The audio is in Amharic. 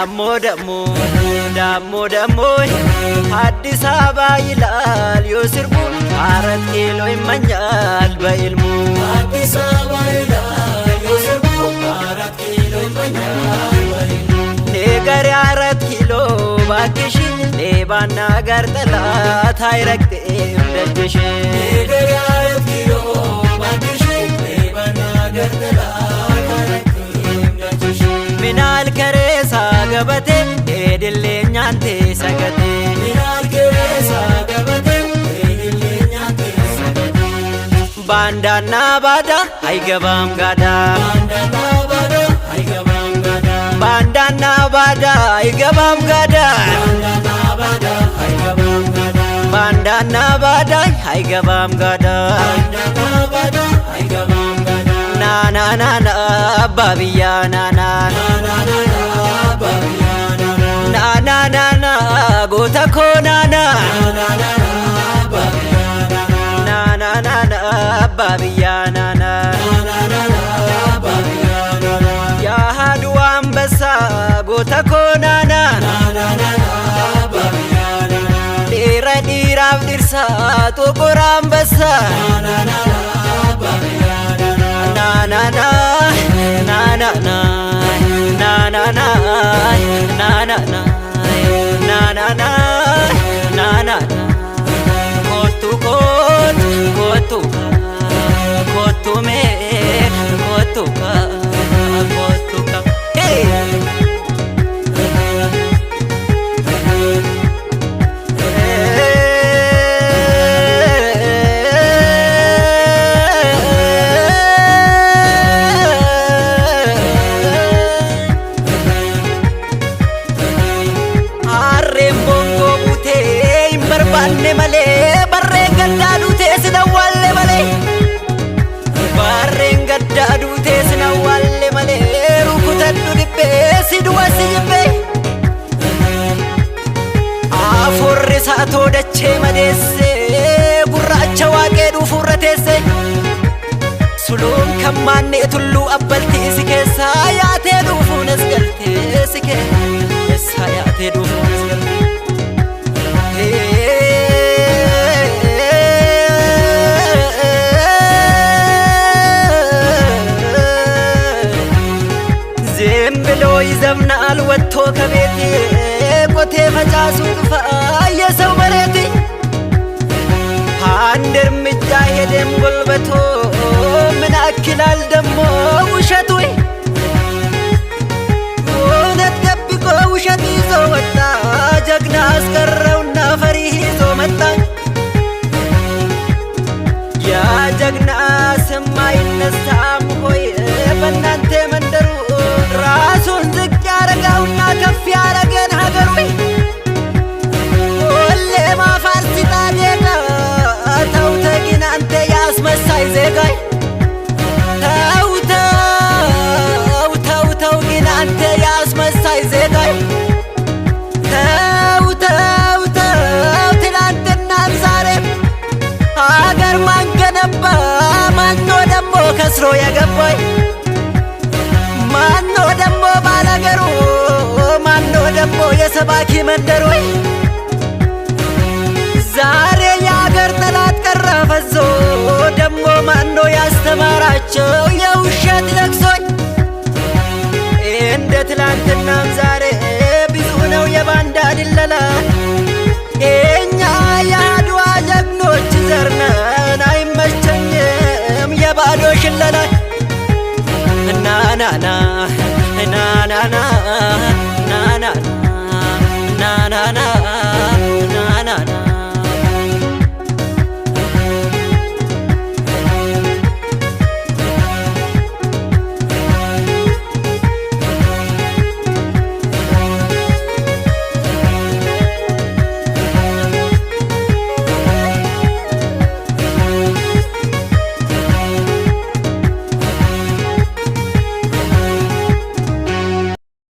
ደሞ አዲስ አበባ ይላል ዮስርቡ አራት ኪሎ ይመኛል በኢልሙ አዲስ አበባ ይላል ዮስርቡ አራት ኪሎ ይመኛል በኢልሙ ነገሬ አራት ኪሎ ባክሽ ሌባና ጋር ጠላት አይረግጥም ደጅሽ ነገሬ አራት ኪሎ ባክሽ ሌባና ጋር ጠላት አይረግጥም ደጅሽ ምናል ከሬሳ ገበቴ ሄድልኝ አንቴ ሰገቴ ምናል ከሬሳ ገበቴ ሄድልኝ አንቴ ሰገቴ ባንዳና ባዳ አይገባም ጋዳ ባንዳና ባዳ አይገባም ጋዳ ባንዳና ባዳ አይገባም ጋዳ ባንዳና ባዳ አይገባም ጋዳ ባንዳና ባዳ አይገባም ጋዳ ባንዳና ባዳ አይገባም ጋዳ ናናናና አባብያ ናና ናናናና ጎተኮ ናና ናናናና አባብያ ናና የአሃዱ አንበሳ ጎተኮ ናና ዲራ ዲራፍ ዲርሳ ጥቁር አንበሳ ናናና ናናና ናናና ናናና ናናና ናናና ኮቱ ኮት ኮቱ ኮቱ ሜ ኮቱ ኮቱ barbaanne malee barreen gaddaa duutee sin awwaalle malee barreen gaddaa duutee sin awwaalle malee rukutadhu dhibbee si du'a si jibbee afurri saatoo dachee madeessee gurraacha waaqee dhuufurra teessee suluun kan maannee tulluu abbaltii si keessaa yaatee dhuufuun as galtee si keessaa yaatee dhuufuun as galtee ብሎ ይዘምናል ወጥቶ ከቤቴ ቆቴ ፈጫሱ ግፋ የሰው መሬት አንድ እርምጃ ሄደም ጎልበቶ ምን አክላል ደሞ ውሸት ወይ እውነት ደብቆ ውሸት ይዞ ወጣ ጀግና አስቀረውና ፈሪ ይዞ መጣ ያ ጀግና ስም አይነሳም ሆይ በእናንተ መንደሩ ራሱን ዝቅ ያረጋውና ከፍ ያረገን ሀገሩ ሁሌ ማፋር ሲጣዴጋ ተውተ ግን አንተ ያስመሳይ ዜጋይ ተው ግን አንተ ያስመሳይ ዜጋይ ተው ትናንትናም ዛሬም ሀገር ማንገነባ ማኖ ደሞ ከስሮ የገባይ ማኖ ደሞ ባላገሩ ማኖ ደሞ የሰባኪ መንደሩ ዛሬ የአገር ጠላት ቀረ ፈዞ ደሞ ማኖ ያስተማራቸው የውሸት ለቅሶኝ እንደ ትላንትናም ዛሬ ብዙ ነው የባንዳ ድለላ የኛ የአድዋ ጀግኖች ዘርነን አይመቸኝም የባዶ ሽለላ ናናና ናናና ናናና ናናና